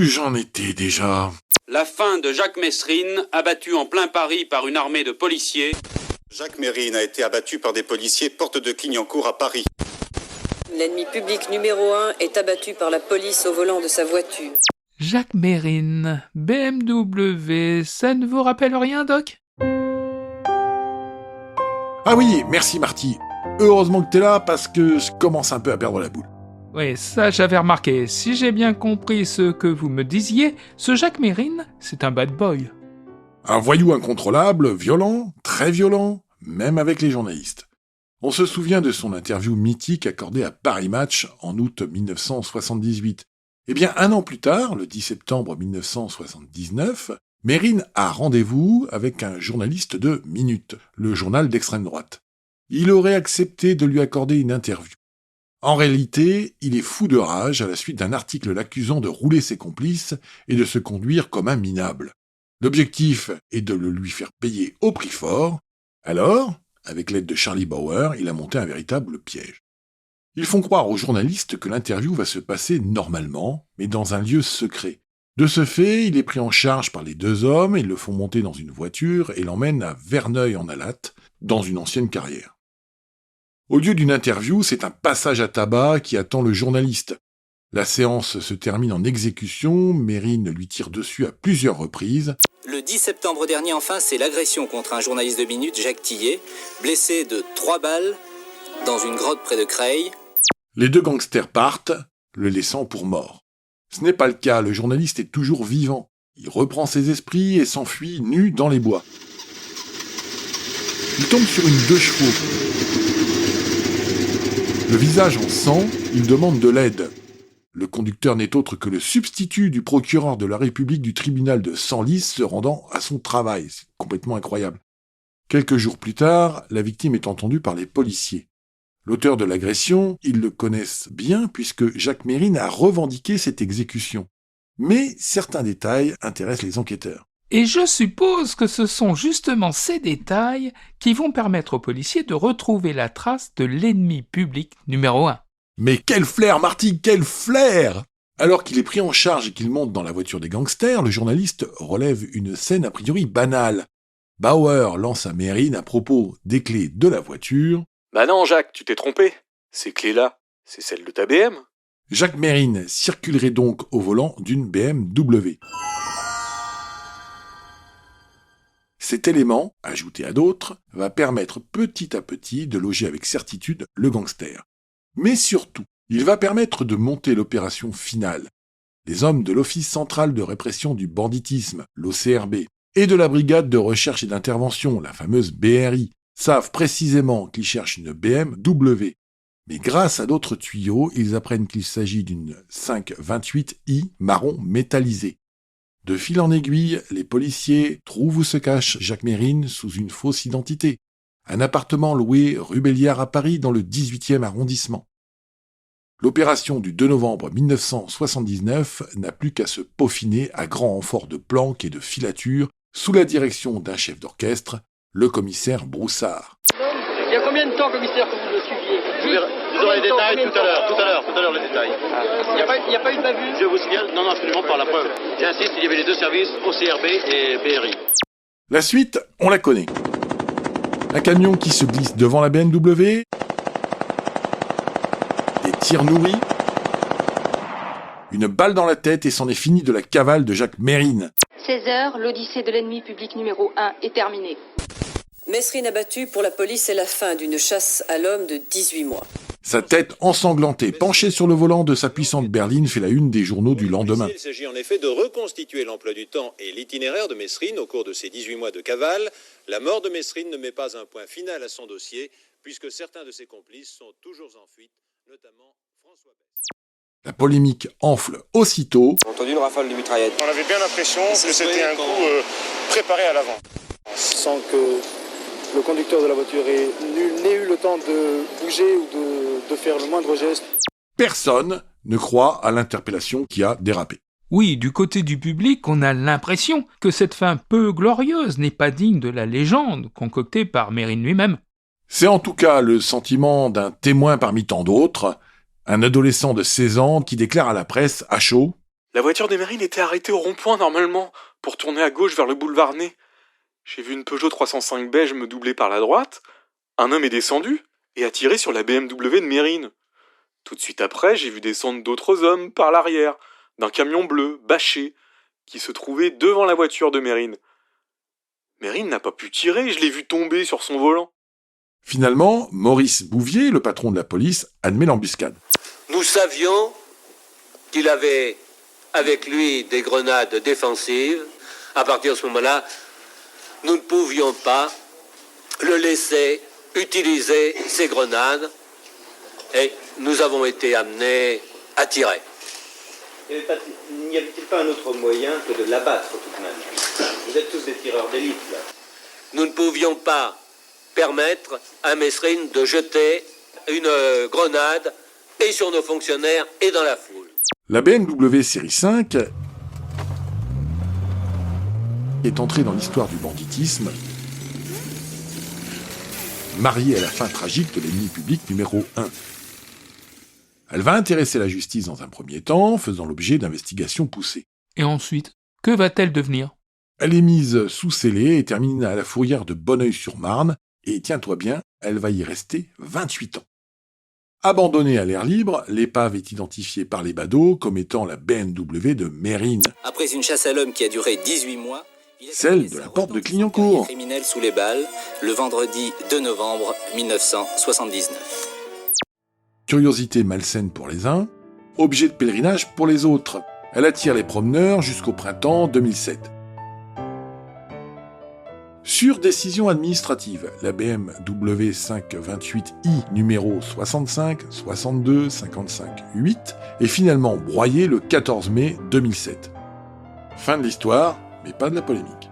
Où j'en étais déjà ? La fin de Jacques Messrine, abattu en plein Paris par une armée de policiers. Jacques Mérine a été abattu par des policiers porte de Clignancourt à Paris. L'ennemi public numéro 1 est abattu par la police au volant de sa voiture. Jacques Mérine, BMW, ça ne vous rappelle rien, Doc ? Ah oui, merci Marty. Heureusement que t'es là parce que je commence un peu à perdre la boule. Oui, ça j'avais remarqué. Si j'ai bien compris ce que vous me disiez, ce Jacques Mérine, c'est un bad boy. Un voyou incontrôlable, violent, très violent, même avec les journalistes. On se souvient de son interview mythique accordée à Paris Match en août 1978. Eh bien, un an plus tard, le 10 septembre 1979, Mérine a rendez-vous avec un journaliste de Minute, le journal d'extrême droite. Il aurait accepté de lui accorder une interview. En réalité, il est fou de rage à la suite d'un article l'accusant de rouler ses complices et de se conduire comme un minable. L'objectif est de le lui faire payer au prix fort. Alors, avec l'aide de Charlie Bauer, il a monté un véritable piège. Ils font croire aux journalistes que l'interview va se passer normalement, mais dans un lieu secret. De ce fait, il est pris en charge par les deux hommes, ils le font monter dans une voiture et l'emmènent à Verneuil-en-Alatte, dans une ancienne carrière. Au lieu d'une interview, c'est un passage à tabac qui attend le journaliste. La séance se termine en exécution, Mérine lui tire dessus à plusieurs reprises. Le 10 septembre dernier, enfin, c'est l'agression contre un journaliste de Minute, Jacques Tillet, blessé de 3 balles dans une grotte près de Creil. Les deux gangsters partent, le laissant pour mort. Ce n'est pas le cas, le journaliste est toujours vivant. Il reprend ses esprits et s'enfuit nu dans les bois. Il tombe sur une 2 chevaux. Le visage en sang, il demande de l'aide. Le conducteur n'est autre que le substitut du procureur de la République du tribunal de Senlis se rendant à son travail. C'est complètement incroyable. Quelques jours plus tard, la victime est entendue par les policiers. L'auteur de l'agression, ils le connaissent bien puisque Jacques Mérine a revendiqué cette exécution. Mais certains détails intéressent les enquêteurs. Et je suppose que ce sont justement ces détails qui vont permettre aux policiers de retrouver la trace de l'ennemi public numéro 1. Mais quel flair, Marty, quel flair! Alors qu'il est pris en charge et qu'il monte dans la voiture des gangsters, le journaliste relève une scène a priori banale. Bauer lance à Mérine à propos des clés de la voiture. « Bah non, Jacques, tu t'es trompé. Ces clés-là, c'est celles de ta BM. » Jacques Mérine circulerait donc au volant d'une BMW. Cet élément, ajouté à d'autres, va permettre petit à petit de loger avec certitude le gangster. Mais surtout, il va permettre de monter l'opération finale. Les hommes de l'Office central de répression du banditisme, l'OCRB, et de la brigade de recherche et d'intervention, la fameuse BRI, savent précisément qu'ils cherchent une BMW. Mais grâce à d'autres tuyaux, ils apprennent qu'il s'agit d'une 528i marron métallisée. De fil en aiguille, les policiers trouvent où se cache Jacques Mérine sous une fausse identité. Un appartement loué rue Belliard à Paris dans le 18e arrondissement. L'opération du 2 novembre 1979 n'a plus qu'à se peaufiner à grand renfort de planques et de filatures sous la direction d'un chef d'orchestre, le commissaire Broussard. Il y a combien de temps, commissaire, que vous le suiviez? Vous aurez les détails tout à l'heure les détails. Il n'y a pas eu de bavure? Je vous signale, non, absolument pas, la preuve. J'insiste, il y avait les deux services, OCRB et BRI. La suite, on la connaît. Un camion qui se glisse devant la BMW, des tirs nourris, une balle dans la tête et c'en est fini de la cavale de Jacques Mérine. 16h, l'odyssée de l'ennemi public numéro 1 est terminée. Messrine abattu, pour la police, c'est la fin d'une chasse à l'homme de 18 mois. Sa tête ensanglantée, penchée sur le volant de sa puissante berline, fait la une des journaux du lendemain. Il s'agit en effet de reconstituer l'emploi du temps et l'itinéraire de Messrine au cours de ces 18 mois de cavale. La mort de Messrine ne met pas un point final à son dossier, puisque certains de ses complices sont toujours en fuite, notamment François Besse. La polémique enfle aussitôt. On a entendu une rafale de mitraillettes. On avait bien l'impression que c'était un coup préparé à l'avant. Sans que le conducteur de la voiture n'ait eu le temps de bouger ou de faire le moindre geste. Personne ne croit à l'interpellation qui a dérapé. Oui, du côté du public, on a l'impression que cette fin peu glorieuse n'est pas digne de la légende concoctée par Mérine lui-même. C'est en tout cas le sentiment d'un témoin parmi tant d'autres, un adolescent de 16 ans qui déclare à la presse à chaud La voiture de Mérine était arrêtée au rond-point normalement, pour tourner à gauche vers le boulevard Ney. J'ai vu une Peugeot 305 beige me doubler par la droite. Un homme est descendu et a tiré sur la BMW de Mérine. Tout de suite après, j'ai vu descendre d'autres hommes par l'arrière, d'un camion bleu, bâché, qui se trouvait devant la voiture de Mérine. Mérine n'a pas pu tirer, je l'ai vu tomber sur son volant. Finalement, Maurice Bouvier, le patron de la police, admet l'embuscade. Nous savions qu'il avait avec lui des grenades défensives. À partir de ce moment-là, nous ne pouvions pas le laisser utiliser ces grenades et nous avons été amenés à tirer. N'y avait-il pas un autre moyen que de l'abattre tout de même? Vous êtes tous des tireurs d'élite, là. Nous ne pouvions pas permettre à Mesrine de jeter une grenade et sur nos fonctionnaires et dans la foule. La BMW série 5 est entrée dans l'histoire du banditisme, mariée à la fin tragique de l'ennemi public numéro 1. Elle va intéresser la justice dans un premier temps, faisant l'objet d'investigations poussées. Et ensuite, que va-t-elle devenir? Elle est mise sous scellé et termine à la fourrière de Bonneuil-sur-Marne, et tiens-toi bien, elle va y rester 28 ans. Abandonnée à l'air libre, l'épave est identifiée par les badauds comme étant la BMW de Mérine. Après une chasse à l'homme qui a duré 18 mois, celle de la porte de Clignancourt. Criminel sous les balles, le vendredi 2 novembre 1979. Curiosité malsaine pour les uns, objet de pèlerinage pour les autres. Elle attire les promeneurs jusqu'au printemps 2007. Sur décision administrative, la BMW 528i numéro 65, 62, 55, 8 est finalement broyée le 14 mai 2007. Fin de l'histoire, mais pas de la polémique.